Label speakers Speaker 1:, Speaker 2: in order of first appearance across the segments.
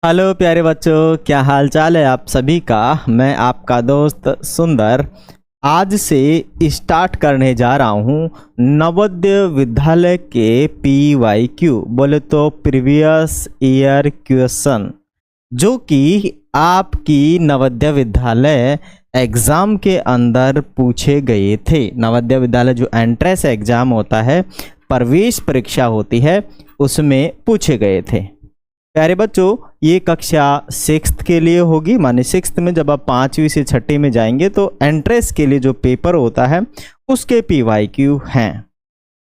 Speaker 1: Hello प्यारे बच्चों, क्या हाल चाल है आप सभी का। मैं आपका दोस्त सुंदर आज से स्टार्ट करने जा रहा हूँ नवोदय विद्यालय के PYQ बोले तो प्रीवियस ईयर क्वेश्चन, जो कि आपकी नवोदय विद्यालय एग्ज़ाम के अंदर पूछे गए थे। नवोदय विद्यालय जो एंट्रेंस एग्ज़ाम होता है, प्रवेश परीक्षा होती है, उसमें पूछे गए थे। प्यारे बच्चों, ये कक्षा 6th के लिए होगी, माने 6th में जब आप 5वीं से 6ठी में जाएंगे तो एंट्रेंस के लिए जो पेपर होता है उसके PYQ हैं।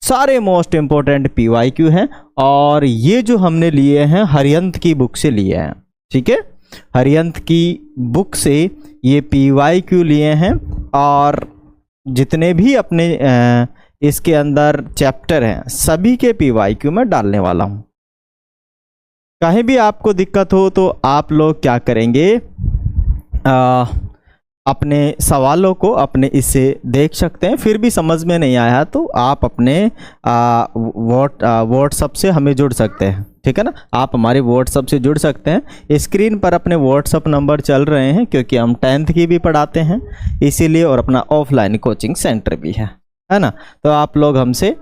Speaker 1: सारे मोस्ट इम्पोर्टेंट PYQ हैं और ये जो हमने लिए हैं हरियंत की बुक से लिए हैं। ठीक है, हरियंत की बुक से ये PYQ लिए हैं और जितने भी अपने इसके अंदर चैप्टर हैं सभी के PYQ में डालने वाला हूँ। कहीं भी आपको दिक्कत हो तो आप लोग क्या करेंगे, अपने सवालों को अपने इससे देख सकते हैं। फिर भी समझ में नहीं आया तो आप अपने व्हाट्सएप से हमें जुड़ सकते हैं। ठीक है ना, आप हमारे व्हाट्सएप से जुड़ सकते हैं। स्क्रीन पर अपने व्हाट्सएप नंबर चल रहे हैं क्योंकि हम 10th की भी पढ़ाते हैं इसीलिए, और अपना ऑफलाइन कोचिंग सेंटर भी है ना। तो आप लोग हमसे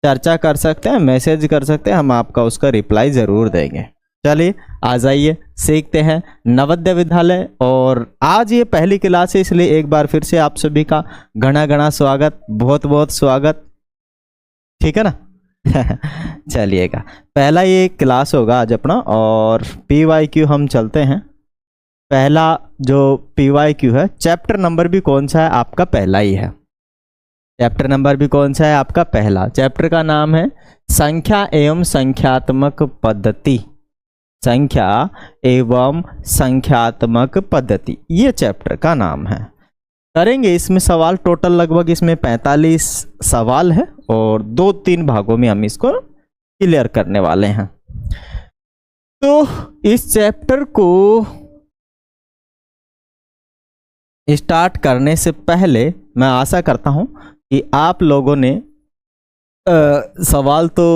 Speaker 1: चर्चा कर सकते हैं, मैसेज कर सकते हैं, हम आपका उसका रिप्लाई ज़रूर देंगे। चलिए आ जाइए, सीखते हैं नवोदय विद्यालय। और आज ये पहली क्लास है इसलिए एक बार फिर से आप सभी का घना घना स्वागत, बहुत बहुत स्वागत। ठीक है ना चलिएगा, पहला ये क्लास होगा आज अपना और PYQ हम चलते हैं। पहला जो PYQ है, चैप्टर नंबर भी कौन सा है आपका, पहला ही है। चैप्टर नंबर भी कौन सा है आपका, पहला। चैप्टर का नाम है संख्या एवं संख्यात्मक पद्धति। संख्या एवं संख्यात्मक पद्धति, ये चैप्टर का नाम है। करेंगे इसमें सवाल, टोटल लगभग इसमें 45 सवाल है और 2-3 भागों में हम इसको क्लियर करने वाले हैं। तो इस चैप्टर को स्टार्ट करने से पहले मैं आशा करता हूं कि आप लोगों ने सवाल तो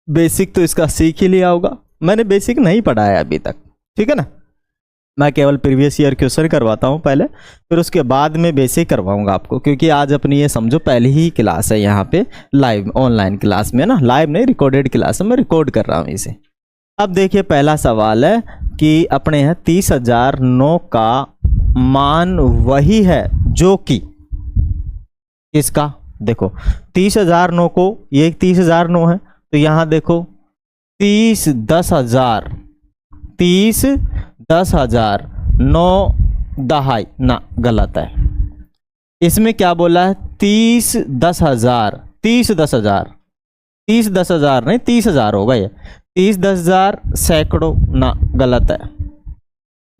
Speaker 1: बेसिक तो इसका सीख ही लिया होगा। मैंने बेसिक नहीं पढ़ा है अभी तक, ठीक है ना। मैं केवल प्रीवियस ईयर क्वेश्चन करवाता हूं पहले, फिर उसके बाद में बेसिक करवाऊंगा आपको, क्योंकि आज अपनी ये समझो पहली ही क्लास है यहाँ पे लाइव ऑनलाइन क्लास में ना। लाइव नहीं, रिकॉर्डेड क्लास है, मैं रिकॉर्ड कर रहा हूँ इसे। अब देखिए पहला सवाल है कि अपने यहाँ 30,009 का मान वही है जो कि इसका, देखो 30,009 को, ये 30,009 है तो यहाँ देखो 30 10,000, 30 10,000 9 दहाई ना, गलत है। इसमें क्या बोला है, 30 10,000, 30 10,000, 30 10,000 नहीं 30,000 होगा ये, 30 10,000 सैकड़ों ना, गलत है।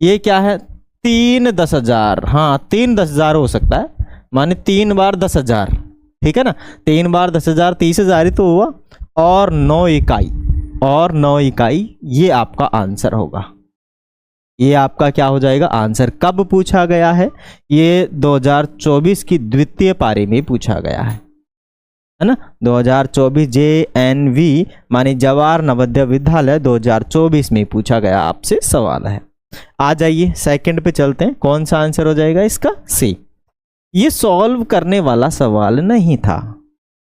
Speaker 1: ये क्या है, 3 10,000, हाँ 3 10,000 हो सकता है, माने 3 बार 10,000, ठीक है ना। 3 बार 10,000 30,000 ही तो हुआ, और 9 इकाई, और 9 इकाई, ये आपका आंसर होगा। ये आपका क्या हो जाएगा आंसर। कब पूछा गया है, ये 2024 की द्वितीय पारी में पूछा गया है ना। 2024 JNV माने जवाहर नवोदय विद्यालय 2024 में पूछा गया आपसे सवाल है। आ जाइए सेकंड पे चलते हैं, कौन सा आंसर हो जाएगा इसका, सी। ये सॉल्व करने वाला सवाल नहीं था,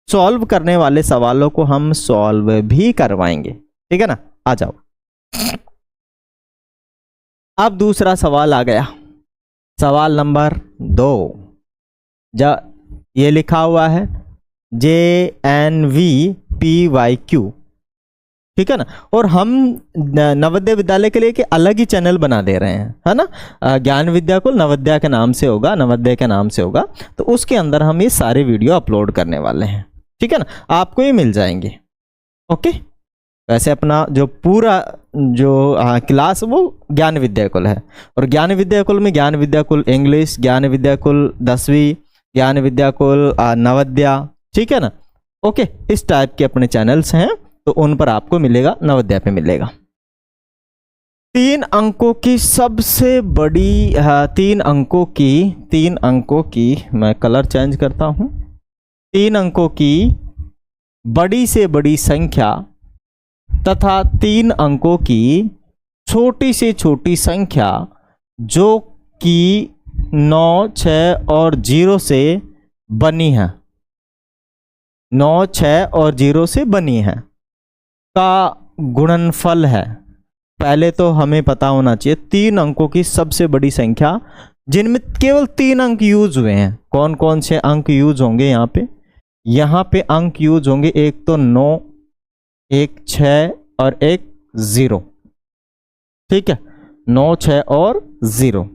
Speaker 1: सॉल्व करने वाले सवालों को हम सॉल्व भी करवाएंगे, ठीक है ना। आ जाओ, अब दूसरा सवाल आ गया, सवाल नंबर 2। ये लिखा हुआ है JNV PYQ, ठीक है ना। और हम नवोदय विद्यालय के लिए अलग ही चैनल बना दे रहे हैं, है ना। ज्ञान विद्याकुल नवोदय के नाम से होगा, नवोदय के नाम से होगा, तो उसके अंदर हम ये सारे वीडियो अपलोड करने वाले हैं, ठीक है ना। आपको ये मिल जाएंगे, ओके। वैसे अपना जो पूरा जो क्लास वो ज्ञान विद्याकुल है, और ज्ञान विद्याकुल में ज्ञान विद्याकुल इंग्लिश, ज्ञान विद्याकुल 10वीं, ज्ञान विद्याकुल नवोदय, ठीक है ना। ओके, इस टाइप के अपने चैनल्स हैं, तो उन पर आपको मिलेगा, नवोदय पे मिलेगा। 3 अंकों की सबसे बड़ी, 3 अंकों की मैं कलर चेंज करता हूं, 3 अंकों की बड़ी से बड़ी संख्या तथा 3 अंकों की छोटी से छोटी संख्या जो कि 9, 6 और 0 से बनी है, 9, 6 और 0 से बनी है का गुणनफल है। पहले तो हमें पता होना चाहिए 3 अंकों की सबसे बड़ी संख्या जिनमें केवल 3 अंक यूज हुए हैं। कौन कौन से अंक यूज होंगे यहाँ पे? यहाँ पे अंक यूज होंगे, एक तो 9, एक 6 और एक 0। ठीक है, 9, 6 और 0।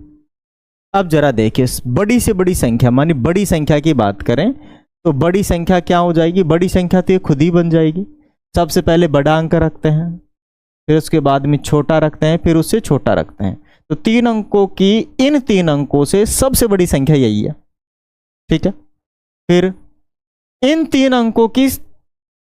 Speaker 1: अब जरा देखिए, बड़ी से बड़ी संख्या मानी बड़ी संख्या की बात करें तो बड़ी संख्या क्या हो जाएगी? बड़ी संख्या तो ये खुद ही बन जाएगी। सबसे पहले बड़ा अंक रखते हैं, फिर उसके बाद में छोटा रखते हैं, फिर उससे छोटा रखते हैं। तो 3 अंकों की इन 3 अंकों से सबसे बड़ी संख्या यही है। ठीक है, फिर इन 3 अंकों की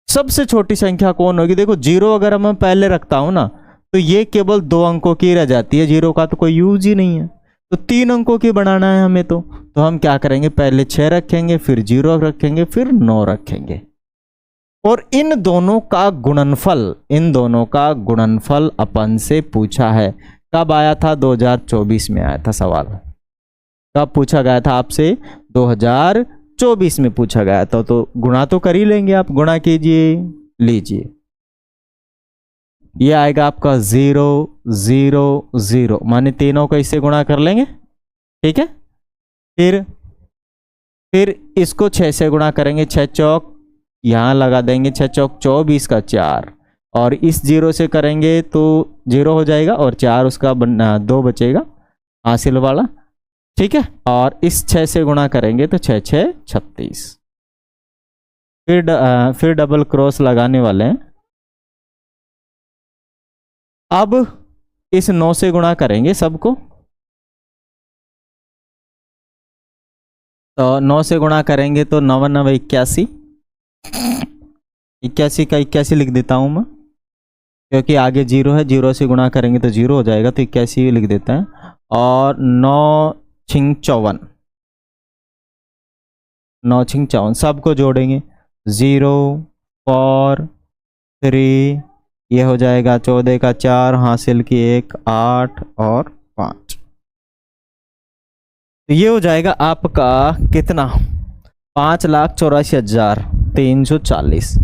Speaker 1: सबसे छोटी संख्या कौन होगी? देखो 0 अगर मैं पहले रखता हूं ना तो ये केवल 2 अंकों की रह जाती है, 0 का तो कोई यूज ही नहीं है। तो 3 अंकों की बनाना है हमें, तो हम क्या करेंगे? पहले 6 रखेंगे, फिर 0 रखेंगे, फिर 9 रखेंगे। और इन दोनों का गुणनफल अपन से पूछा है। कब आया था? 2024 में आया था सवाल। कब पूछा गया था आपसे? 2024 में पूछा गया था। तो गुणा तो कर ही लेंगे आप, गुणा कीजिए, लीजिए, ये आएगा आपका 0, 0, 0, माने तीनों को इससे गुणा कर लेंगे। ठीक है, फिर इसको 6 से गुणा करेंगे, 6 चौक यहां लगा देंगे, 6 चौक 24 का 4, और इस 0 से करेंगे तो 0 हो जाएगा और 4 उसका 2 बचेगा हासिल वाला। ठीक है, और इस 6 से गुणा करेंगे तो 6, 6, 36। फिर डबल क्रॉस लगाने वाले हैं। अब इस 9 से गुणा करेंगे सबको, तो 9 से गुणा करेंगे तो 9 9 81, 81 का 81 लिख देता हूं मैं, क्योंकि आगे 0 है, 0 से गुणा करेंगे तो 0 हो जाएगा, तो 81 लिख देता है। और 9 छिंग 54, 9 छिंग 54 सबको जोड़ेंगे, 0, 4, 3, ये हो जाएगा 14 का 4 हासिल की 1, 8 और 5। तो ये हो जाएगा आपका कितना? 5,84,340।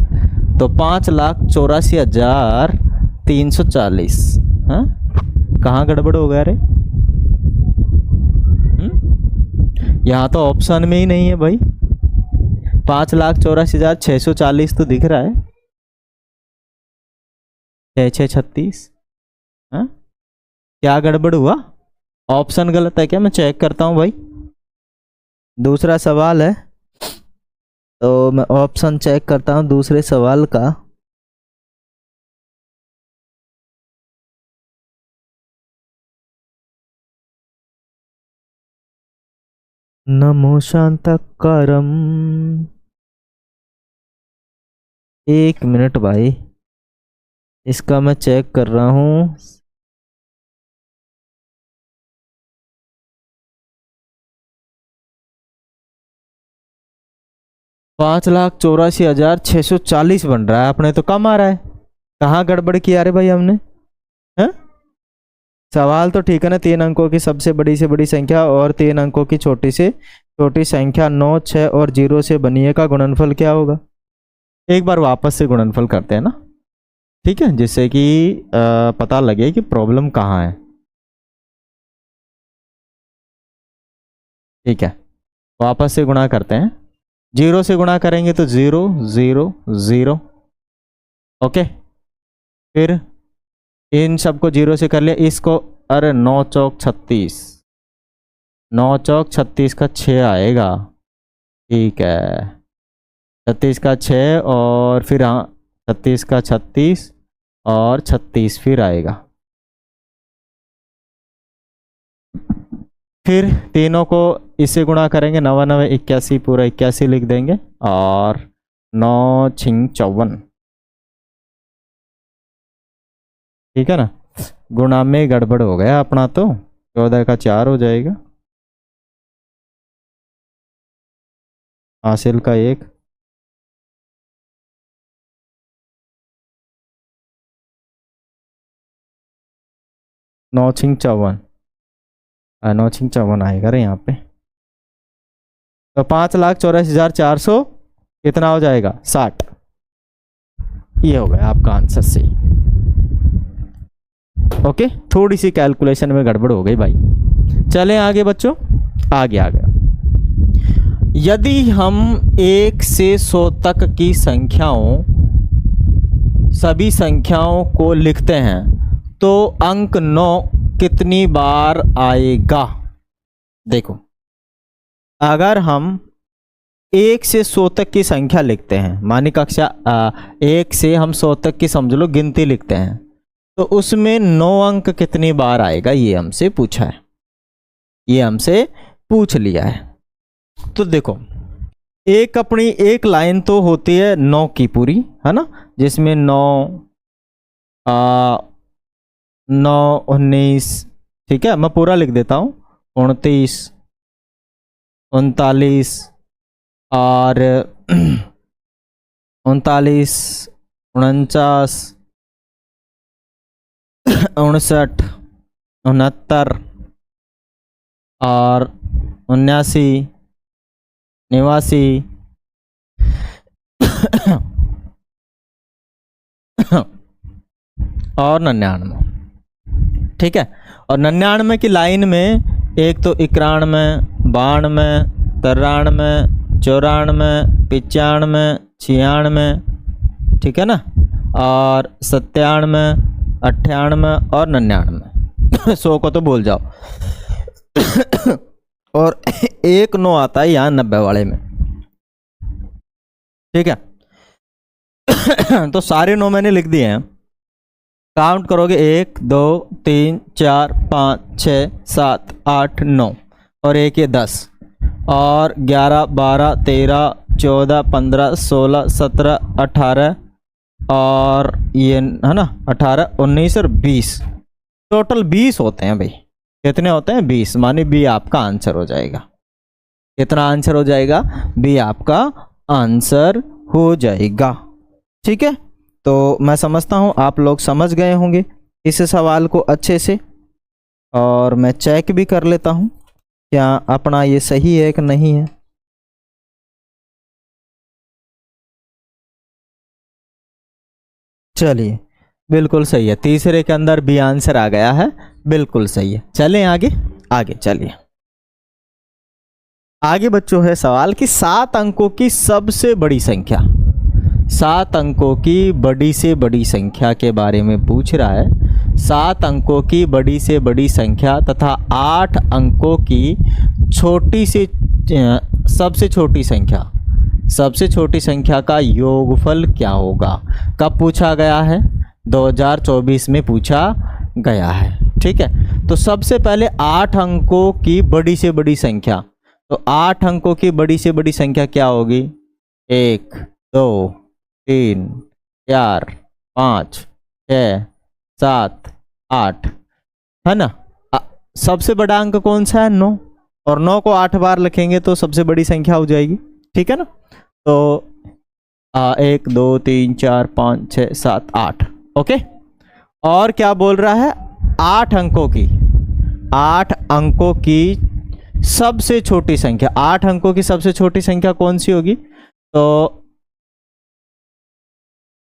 Speaker 1: तो 5,84,340। हाँ, कहाँ गड़बड़ हो गया रे? यहाँ तो ऑप्शन में ही नहीं है भाई। 5,84,640 तो दिख रहा है, 6, 6, 36। हाँ, क्या गड़बड़ हुआ? ऑप्शन गलत है क्या? मैं चेक करता हूं भाई। दूसरा सवाल है तो मैं ऑप्शन चेक करता हूं दूसरे सवाल का। नमो शांताकारम। 1 मिनट भाई, इसका मैं चेक कर रहा हूं। $5,84,640 बन रहा है, अपने तो कम आ रहा है। कहाँ गड़बड़ किया रे भाई हमने? हैं? सवाल तो ठीक है ना, 3 अंकों की सबसे बड़ी से बड़ी संख्या और 3 अंकों की छोटी से छोटी संख्या 9, 6 और 0 से बनी है का गुणनफल क्या होगा? एक बार वापस से गुणनफल करते हैं ना, ठीक है, जिससे कि पता लगे कि प्रॉब्लम कहाँ है। ठीक है, वापस से गुणा करते हैं। 0 से गुणा करेंगे तो 0, 0, 0। ओके, फिर इन सबको 0 से कर लिया, इसको, अरे 9 चौक 36, 9 चौक 36 का 6 आएगा। ठीक है, 36 का 6 और फिर हाँ 36 का 36 और 36 फिर आएगा। फिर तीनों को इससे गुणा करेंगे, 9 9 81, पूरा 81 लिख देंगे, और 9 छिंग 54। ठीक है ना, गुणा में गड़बड़ हो गया अपना, तो 14 का 4 हो जाएगा हासिल का 1। 9 छिंग 54, 9 छिंग 54 आएगा रे यहाँ पे। तो 5,84,400 कितना हो जाएगा 60। ये हो गया आपका आंसर सही। ओके, थोड़ी सी कैलकुलेशन में गड़बड़ हो गई भाई। चलें आगे बच्चों, आगे आ गया। यदि हम 1 से 100 तक की संख्याओं, सभी संख्याओं को लिखते हैं तो अंक 9 कितनी बार आएगा। देखो, अगर हम 1 से 100 तक की संख्या लिखते हैं, मानी कक्षा 1 से हम 100 तक की समझ लो गिनती लिखते हैं, तो उसमें 9 अंक कितनी बार आएगा, ये हमसे पूछा है, ये हमसे पूछ लिया है। तो देखो, अपनी एक लाइन तो होती है 9 की पूरी, है ना, जिसमें 9 9 19, ठीक है, मैं पूरा लिख देता हूँ, 29 39 और 39 49 59 69 और 79 89 और 99, ठीक है। और 99 की लाइन में एक तो 91 92 93 94 95 96, ठीक है ना, और 97 98 और 99 100 को तो भूल जाओ। और एक 9 आता है यहाँ 90 वाले में, ठीक है। तो सारे 9 मैंने लिख दिए हैं, काउंट करोगे 1 2 3 4 5 6 7 8 9 और एक ये 10 और 11 12 13 14 15 16 17 18 और ये है ना 18 19 और 20, टोटल 20 होते हैं भाई। कितने होते हैं 20, माने बी आपका आंसर हो जाएगा। कितना आंसर हो जाएगा, बी आपका आंसर हो जाएगा, ठीक है। तो मैं समझता हूँ आप लोग समझ गए होंगे इस सवाल को अच्छे से, और मैं चेक भी कर लेता हूँ क्या अपना ये सही है कि नहीं है। चलिए, बिल्कुल सही है, तीसरे के अंदर बी आंसर आ गया है, बिल्कुल सही है। चलें आगे, आगे चलिए। आगे बच्चों है सवाल कि 7 अंकों की सबसे बड़ी संख्या, 7 अंकों की बड़ी से बड़ी संख्या के बारे में पूछ रहा है। 7 अंकों की बड़ी से बड़ी संख्या तथा 8 अंकों की छोटी से सबसे छोटी संख्या, सबसे छोटी संख्या का योगफल क्या होगा। कब पूछा गया है, 2024 में पूछा गया है, ठीक है। तो सबसे पहले 8 अंकों की बड़ी से बड़ी संख्या, तो 8 अंकों की बड़ी से बड़ी संख्या क्या होगी, 1 2 3 4 5 6 7 8, है ना। सबसे बड़ा अंक कौन सा है, 9, और 9 को 8 बार लिखेंगे तो सबसे बड़ी संख्या हो जाएगी, ठीक है ना। तो 1 2 3 4 5 6 7 8, ओके। और क्या बोल रहा है, 8 अंकों की, 8 अंकों की सबसे छोटी संख्या, 8 अंकों की सबसे छोटी संख्या कौन सी होगी, तो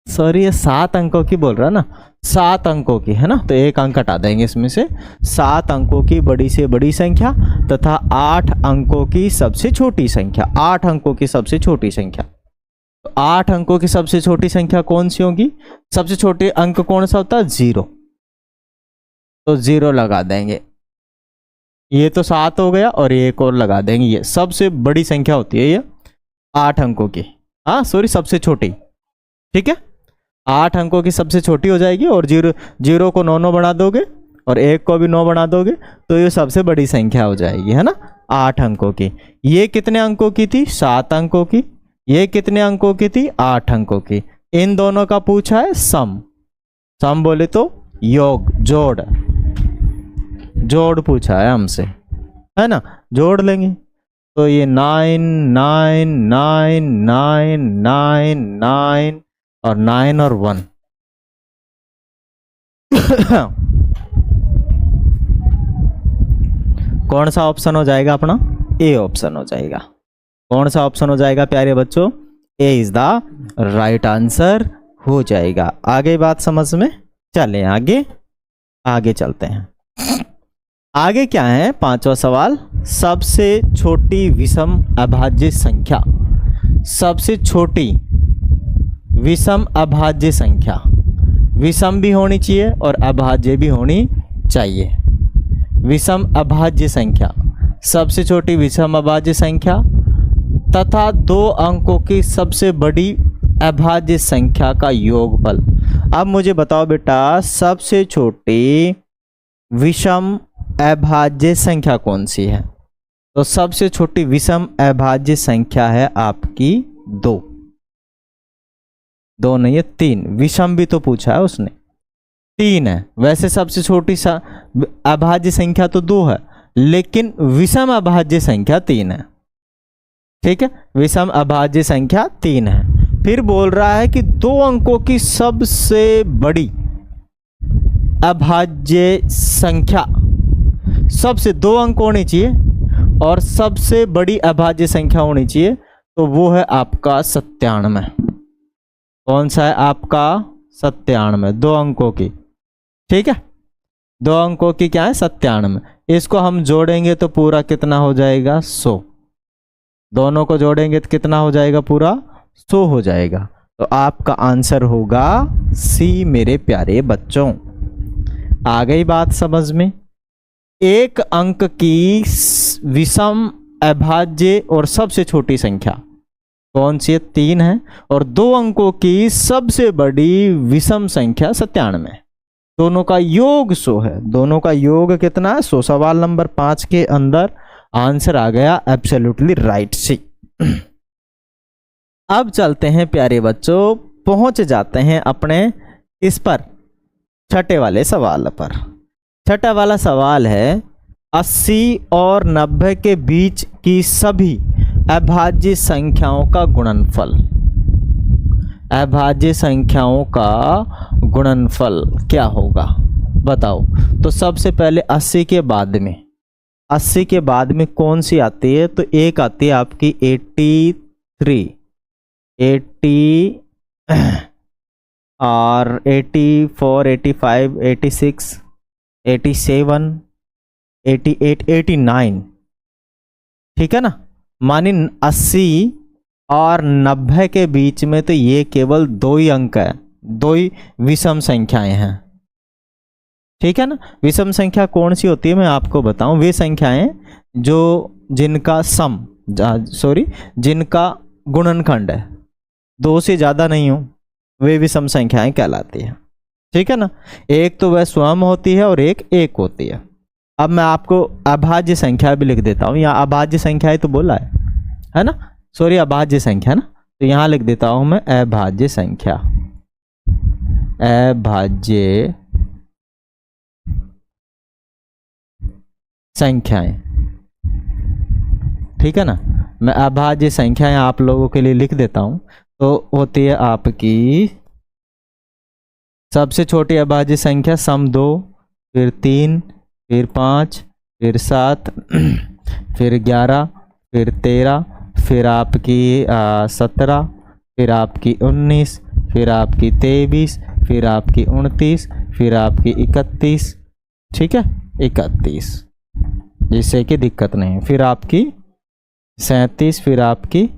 Speaker 1: सॉरी ये 7 अंकों की बोल रहा है ना, 7 अंकों की, है ना, तो एक अंक हटा देंगे इसमें से। 7 अंकों की बड़ी से बड़ी संख्या तथा 8 अंकों की सबसे छोटी संख्या, 8 अंकों की सबसे छोटी संख्या। तो 8 अंकों की सबसे छोटी संख्या कौन सी होगी, सबसे छोटे अंक कौन सा होता है, 0, तो 0 लगा देंगे। ये तो 7 हो गया और एक और लगा देंगे, ये सबसे बड़ी संख्या होती है ये 8 अंकों की, हाँ सॉरी सबसे छोटी, ठीक है। 8 अंकों की सबसे छोटी हो जाएगी, और 0 को 9 9 बना दोगे और 1 को भी 9 बना दोगे तो ये सबसे बड़ी संख्या हो जाएगी, है ना, 8 अंकों की। ये कितने अंकों की थी, 7 अंकों की। ये कितने अंकों की थी, 8 अंकों की। इन दोनों का पूछा है सम, सम बोले तो योग, जोड़, जोड़ पूछा है हमसे, है ना, जोड़ लेंगे। तो ये 9 9 9 9 9 9 और 9 और 1 कौन सा ऑप्शन हो जाएगा अपना? ए ऑप्शन हो जाएगा। कौन सा ऑप्शन हो जाएगा प्यारे बच्चों? ए इज द राइट आंसर हो जाएगा। आगे बात समझ में? चलें आगे चलते हैं। आगे क्या है? पांचवा सवाल, सबसे छोटी विषम अभाज्य संख्या। सबसे छोटी विषम अभाज्य संख्या, विषम भी होनी चाहिए और अभाज्य भी होनी चाहिए। विषम अभाज्य संख्या, सबसे छोटी विषम अभाज्य संख्या तथा 2 अंकों की सबसे बड़ी अभाज्य संख्या का योगफल। अब मुझे बताओ बेटा, सबसे छोटी विषम अभाज्य संख्या कौन सी है? तो सबसे छोटी विषम अभाज्य संख्या है आपकी 2। 2 नहीं है, 3। विषम भी तो पूछा है उसने, 3 है। वैसे सबसे छोटी अभाज्य संख्या तो 2 है, लेकिन विषम अभाज्य संख्या 3 है। ठीक है, विषम अभाज्य संख्या 3 है। फिर बोल रहा है कि 2 अंकों की सबसे बड़ी अभाज्य संख्या, सबसे 2 अंक होनी चाहिए और सबसे बड़ी अभाज्य संख्या होनी चाहिए, तो वो है आपका 97। कौन सा है आपका? 97, 2 अंकों की। ठीक है, 2 अंकों की क्या है? 97। इसको हम जोड़ेंगे तो पूरा कितना हो जाएगा? 100। दोनों को जोड़ेंगे तो कितना हो जाएगा? पूरा 100 हो जाएगा। तो आपका आंसर होगा सी मेरे प्यारे बच्चों। आ गई बात समझ में? एक अंक की विषम अभाज्य और सबसे छोटी संख्या कौन सी है? 3 है। और 2 अंकों की सबसे बड़ी विषम संख्या 97। दोनों का योग 100 है। दोनों का योग कितना है? 100। सवाल नंबर 5 के अंदर आंसर आ गया एब्सोल्युटली राइट सी। अब चलते हैं प्यारे बच्चों, पहुंच जाते हैं अपने इस पर, छठे वाले सवाल पर। छठा वाला सवाल है 80 और 90 के बीच की सभी अभाज्य संख्याओं का गुणनफल। अभाज्य संख्याओं का गुणनफल क्या होगा बताओ? तो सबसे पहले 80 के बाद में, 80 के बाद में कौन सी आती है? तो एक आती है आपकी 83, 80 और 84, 85, 86, 87, 88, 89। ठीक है ना? मानी 80 और 90 के बीच में तो ये केवल 2 ही अंक है, 2 ही विषम संख्याएं हैं। ठीक है ना? विषम संख्या कौन सी होती है मैं आपको बताऊं। वे संख्याएं जो जिनका जिनका गुणनखंड है 2 से ज्यादा नहीं हो, वे विषम संख्याएं कहलाती है। ठीक है ना? एक तो वह स्वयं होती है और एक होती है। अब मैं आपको अभाज्य संख्या भी लिख देता हूं। यहाँ अभाज्य संख्या ही तो बोला है ना? सॉरी, अभाज्य संख्या ना, तो यहां लिख देता हूं मैं अभाज्य संख्या। अभाज्य संख्याएं। ठीक है ना? मैं अभाज्य संख्याएं आप लोगों के लिए लिख देता हूं। तो होती है आपकी सबसे छोटी अभाज्य संख्या सम 2, फिर 3, फिर 5, फिर 7, फिर 11, फिर 13, फिर आपकी 17, फिर आपकी 19, फिर आपकी 23, फिर आपकी 29, फिर आपकी 31। ठीक है, 31, जिससे कि दिक्कत नहीं। फिर आपकी 37, फिर आपकी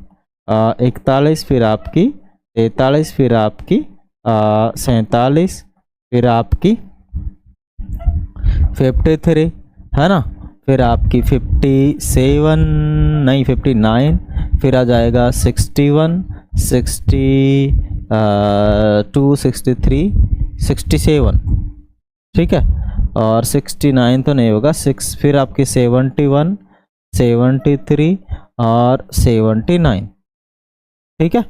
Speaker 1: 41, फिर आपकी 43, फिर आपकी 47, फिर आपकी 53, है ना? फिर आपकी 57 नहीं 59, फिर आ जाएगा 61, 62, 63, 67। ठीक है, और 69 तो नहीं होगा, 6, फिर आपकी 71, 73 और 79। ठीक है,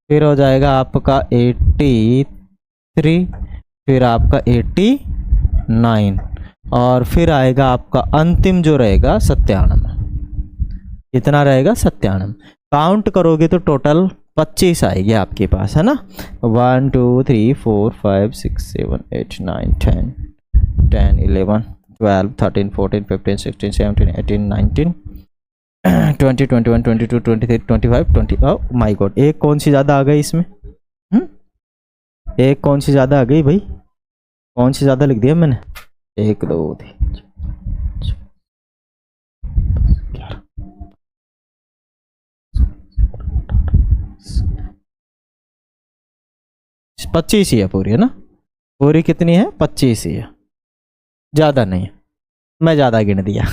Speaker 1: फिर हो जाएगा आपका 83, फिर आपका 89 और फिर आएगा आपका अंतिम जो रहेगा 97। इतना रहेगा 97। काउंट करोगे तो टोटल 25 आएगी आपके पास, है ना? 1 2 3 4 5 6 7 8 9 10 10 11 12 13 14 15 16 17 18 19 20 21 22 23 25 20। ओह माय गॉड, एक कौन सी ज़्यादा आ गई इसमें? एक कौन सी ज़्यादा आ गई भाई? कौन सी ज़्यादा लिख दिया मैंने? 1 2 3 25 ही है पूरी, है ना? पूरी कितनी है? 25 ही है, ज़्यादा नहीं है, मैं ज़्यादा गिन दिया।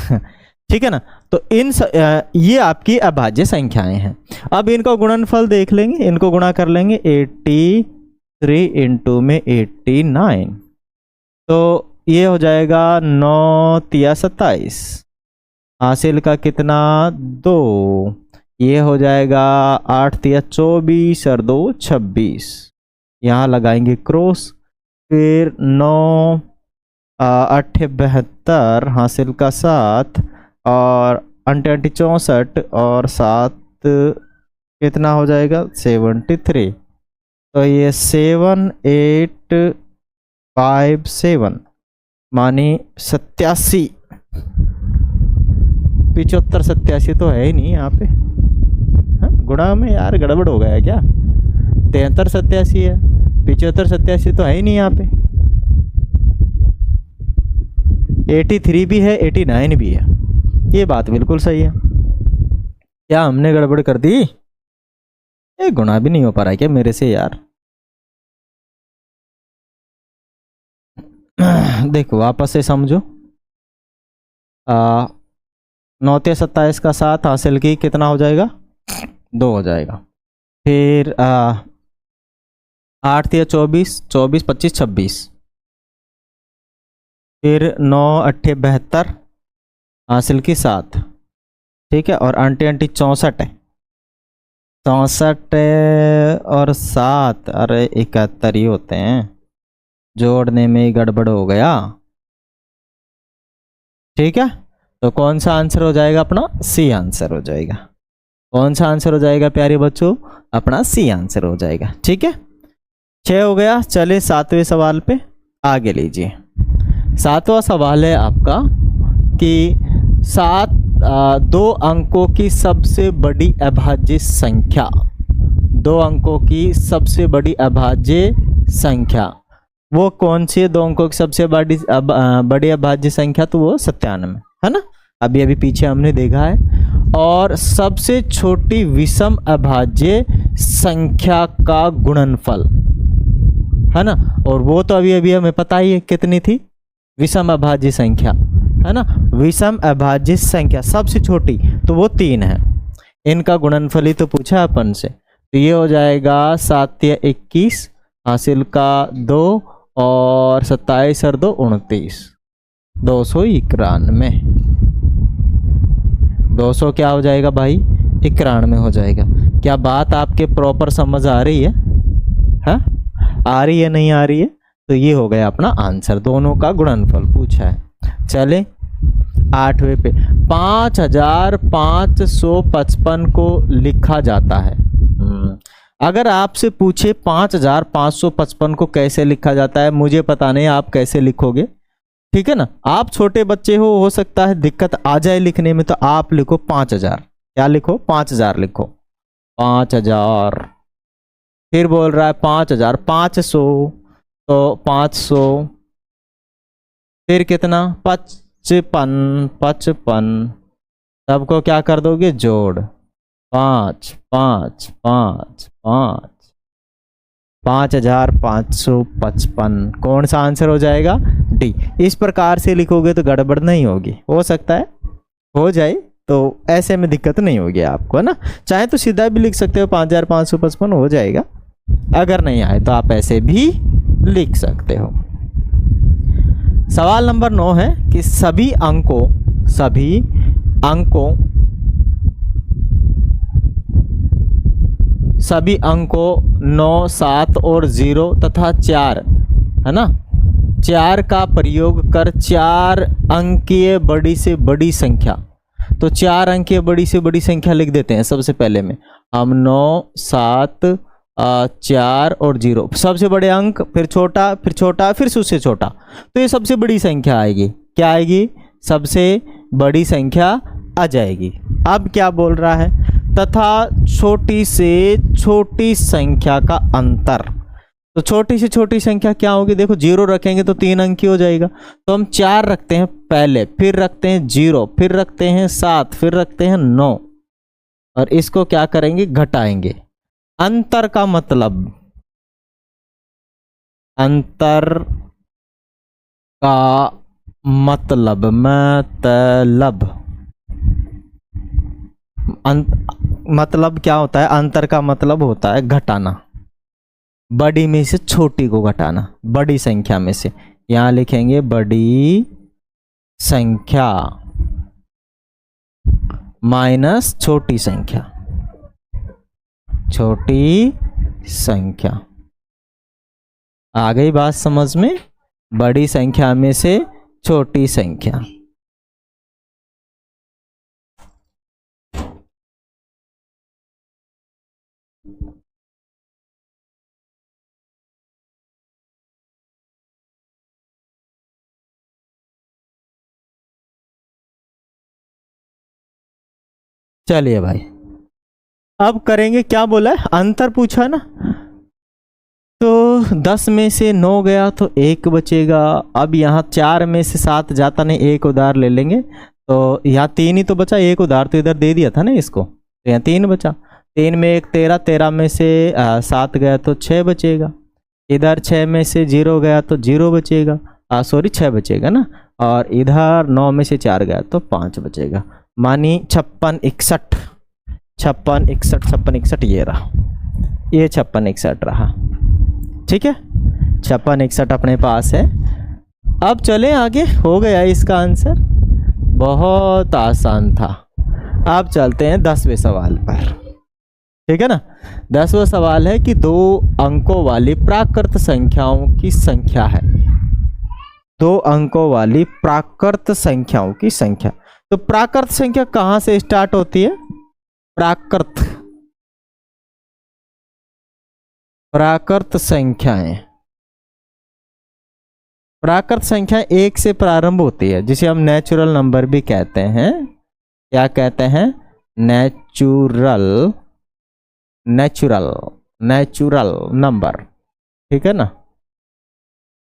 Speaker 1: ठीक है ना? तो ये आपकी अभाज्य संख्याएं हैं। अब इनका गुणनफल देख लेंगे, इनको गुणा कर लेंगे। 83 इंटू में 89, तो ये हो जाएगा 9 तिया 27, हासिल का कितना? 2। ये हो जाएगा 8 तिया 24 और 2 26, यहाँ लगाएंगे क्रॉस। फिर 9 8 72, हासिल का 7 और 8 64 और 7 कितना हो जाएगा? 73। तो ये 7857 मानी 87, 75 87 तो है ही नहीं यहाँ पे। गुणा में यार गड़बड़ हो गया है क्या? 73 87 है, 75 87 तो है ही नहीं यहाँ पे। 83 भी है, 89 भी है, ये बात बिल्कुल सही है। क्या हमने गड़बड़ कर दी? ये गुणा भी नहीं हो पा रहा है क्या मेरे से यार? देखो वापस से समझो। 9 तिया 27 का 7 हासिल की कितना हो जाएगा? 2 हो जाएगा। फिर 8 तिया 24, 24 25 26, फिर 9 8 72, हासिल की 7, ठीक है, और अंटी 64 है, 64 और 7, अरे 71 ही होते हैं, जोड़ने में ही गड़बड़ हो गया। ठीक है, तो कौन सा आंसर हो जाएगा अपना? सी आंसर हो जाएगा। कौन सा आंसर हो जाएगा प्यारे बच्चों? अपना सी आंसर हो जाएगा। ठीक है, 6 हो गया। चलिए 7वें सवाल पे आगे लीजिए। 7वां सवाल है आपका कि 2 अंकों की सबसे बड़ी अभाज्य संख्या, 2 अंकों की सबसे बड़ी अभाज्य संख्या वो कौन सी है? 2 अंकों की सबसे बड़ी अभाज्य संख्या, तो वो 97 है ना, अभी अभी पीछे हमने देखा है। और सबसे छोटी विषम अभाज्य संख्या का गुणनफल, है ना, और वो तो अभी अभी हमें पता ही है कितनी थी, विषम अभाज्य संख्या, है ना। विषम अभाज्य संख्या सबसे छोटी तो वो 3 है, इनका गुणनफल ही तो पूछा अपन से। तो ये हो जाएगा 7 या 21, हासिल का 2 और 27 और 2 29, 291। 200 क्या हो जाएगा भाई? 91 हो जाएगा। क्या बात आपके प्रॉपर समझ आ रही है? हाँ, आ रही है नहीं आ रही है? तो ये हो गया अपना आंसर, दोनों का गुणनफल पूछा है। चले 8वें पे, 5555 को लिखा जाता है। अगर आपसे पूछे 5555 को कैसे लिखा जाता है, मुझे पता नहीं आप कैसे लिखोगे, ठीक है ना। आप छोटे बच्चे हो सकता है दिक्कत आ जाए लिखने में, तो आप लिखो 5000। क्या लिखो? 5000 लिखो, 5000। फिर बोल रहा है 5000, 500, तो 500, फिर कितना? 55, 55, सबको क्या कर दोगे? जोड़, 5 5 5 5, 5555। कौन सा आंसर हो जाएगा? डी। इस प्रकार से लिखोगे तो गड़बड़ नहीं होगी, हो सकता है हो जाए, तो ऐसे में दिक्कत नहीं होगी आपको, है ना। चाहे तो सीधा भी लिख सकते हो, 5555 हो जाएगा। अगर नहीं आए तो आप ऐसे भी लिख सकते हो। सवाल नंबर 9 है कि सभी अंकों 9, 7 और 0 तथा 4, है ना, 4 का प्रयोग कर 4 अंकीय बड़ी से बड़ी संख्या, तो 4 अंकीय बड़ी से बड़ी संख्या लिख देते हैं। सबसे पहले में हम 9, 7, 4 और 0, सबसे बड़े अंक, फिर छोटा, फिर छोटा, फिर उससे छोटा, तो ये सबसे बड़ी संख्या आएगी। क्या आएगी, सबसे बड़ी संख्या आ जाएगी। अब क्या बोल रहा है, तथा छोटी से छोटी संख्या का अंतर। तो छोटी से छोटी संख्या क्या होगी, देखो 0 रखेंगे तो 3 अंकी हो जाएगा, तो हम 4 रखते हैं पहले, फिर रखते हैं 0, फिर रखते हैं 7, फिर रखते हैं 9, और इसको क्या करेंगे, घटाएंगे। अंतर का मतलब, अंतर का मतलब मतलब क्या होता है, अंतर का मतलब होता है घटाना, बड़ी में से छोटी को घटाना, बड़ी संख्या में से। यहां लिखेंगे बड़ी संख्या माइनस छोटी संख्या, छोटी संख्या। आ गई बात समझ में, बड़ी संख्या में से छोटी संख्या। चलिए भाई, अब करेंगे, क्या बोला है, अंतर पूछा ना, तो 10 में से 9 गया तो 1 बचेगा। अब यहाँ 4 में से 7 जाता नहीं, 1 उधार ले लेंगे, तो यहाँ 3 ही तो बचा, 1 उधार तो इधर दे दिया था ना इसको, तो यहाँ 3 बचा। 3 में 1 13, 13 में से 7 गया तो 6 बचेगा। इधर 6 में से 0 गया तो 0 बचेगा, सॉरी 6 बचेगा ना, और इधर 9 में से 4 गया तो 5 बचेगा। मानी 56 61, 56 61, 56 61 ये रहा, ये 56 61 रहा, ठीक है, 56 61 अपने पास है। अब चलें आगे, हो गया इसका आंसर, बहुत आसान था। अब चलते हैं 10वें सवाल पर, ठीक है ना। 10वां सवाल है कि 2 अंकों वाली प्राकृत संख्याओं की संख्या है, 2 अंकों वाली प्राकृत संख्याओं की संख्या। तो प्राकृत संख्या कहां से स्टार्ट होती है, प्राकृत संख्याएं, प्राकृत संख्या 1 से प्रारंभ होती है, जिसे हम नेचुरल नंबर भी कहते हैं। क्या कहते हैं, नेचुरल नंबर, ठीक है ना,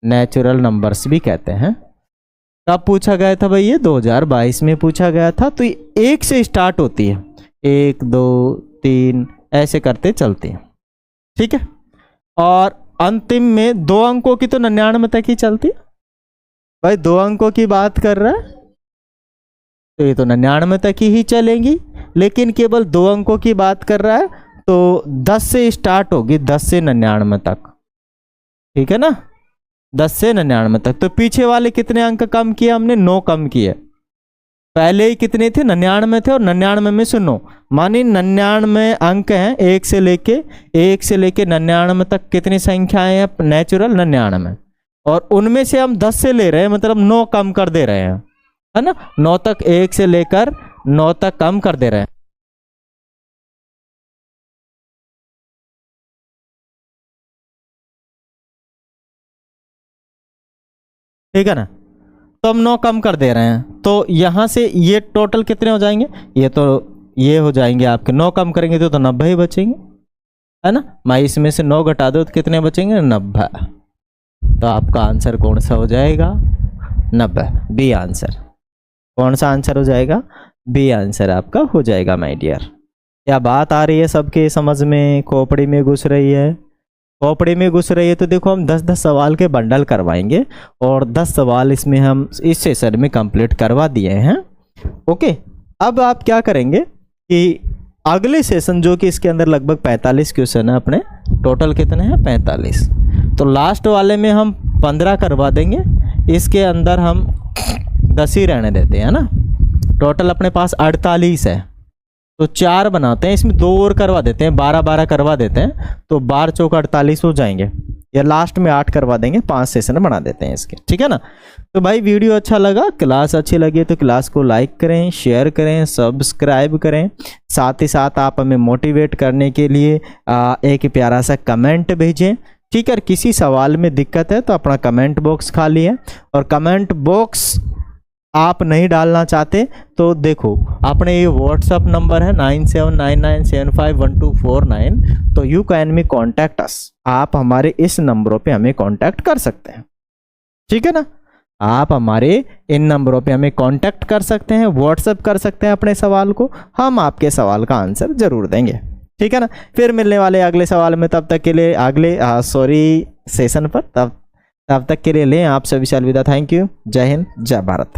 Speaker 1: नेचुरल नंबर्स भी कहते हैं। कब पूछा गया था भाई, ये 2022 में पूछा गया था। तो ये 1 से स्टार्ट होती है, 1 2 3 ऐसे करते चलते हैं, ठीक है, और अंतिम में 2 अंकों की तो 99 तक ही चलती है। भाई 2 अंकों की बात कर रहा है तो ये तो 99 तक ही चलेंगी, लेकिन केवल 2 अंकों की बात कर रहा है तो 10 से स्टार्ट होगी, 10 से 99 तक, ठीक है ना, 10 से 99 तक। तो पीछे वाले कितने अंक कम किए हमने, 9 कम किए। पहले ही कितने थे, 99 थे, और 99 में से 9, मानी 99 अंक हैं, 1 से लेके 99 तक कितनी संख्याएं हैं नेचुरल, 99, और उनमें से हम 10 से ले रहे हैं, मतलब 9 कम कर दे रहे हैं, है ना, 9 तक, 1 से लेकर 9 तक कम कर दे रहे हैं। ठीक है ना, तो हम 9 कम कर दे रहे हैं, तो यहां से ये टोटल कितने हो जाएंगे, ये हो जाएंगे आपके, 9 कम करेंगे तो 90 ही बचेंगे, है ना। मैं इसमें से 9 घटा दो तो कितने बचेंगे, 90। तो आपका आंसर कौन सा हो जाएगा, 90, बी आंसर। कौन सा आंसर हो जाएगा, बी आंसर आपका हो जाएगा माय डियर। क्या बात आ रही है सबके समझ में, खोपड़ी में घुस रही है, खोपड़ी में घुस रही है। तो देखो हम 10-10 सवाल के बंडल करवाएंगे, और 10 सवाल इसमें हम इस सेशन में कंप्लीट करवा दिए हैं। ओके, अब आप क्या करेंगे कि अगले सेशन, जो कि इसके अंदर लगभग 45 क्वेश्चन है अपने, टोटल कितने हैं 45, तो लास्ट वाले में हम 15 करवा देंगे, इसके अंदर हम 10 ही रहने देते हैं ना। टोटल अपने पास 48 है, तो 4 बनाते हैं, इसमें 2 और करवा देते हैं, 12-12 करवा देते हैं, तो 12 चौक 48 हो जाएंगे, या लास्ट में 8 करवा देंगे, 5 सेशन बना देते हैं इसके, ठीक है ना। तो भाई वीडियो अच्छा लगा, क्लास अच्छी लगी तो क्लास को लाइक करें, शेयर करें, सब्सक्राइब करें, साथ ही साथ आप हमें मोटिवेट करने के लिए एक प्यारा सा कमेंट भेजें, ठीक है। किसी सवाल में दिक्कत है तो अपना कमेंट बॉक्स खाली है, और कमेंट बॉक्स आप नहीं डालना चाहते तो देखो, अपने ये व्हाट्सअप नंबर है 9799751249, तो you can me contact us. आप हमारे इस नंबरों पे हमें कॉन्टैक्ट कर सकते हैं, ठीक है ना। आप हमारे इन नंबरों पे हमें कांटेक्ट कर सकते हैं, व्हाट्सएप कर सकते हैं अपने सवाल को, हम आपके सवाल का आंसर जरूर देंगे, ठीक है ना। फिर मिलने वाले अगले सवाल में, तब तक के लिए अगले सेशन पर, तब तक के लिए लें आप सभी से अलविदा। Thank you. जय हिंद, जय भारत।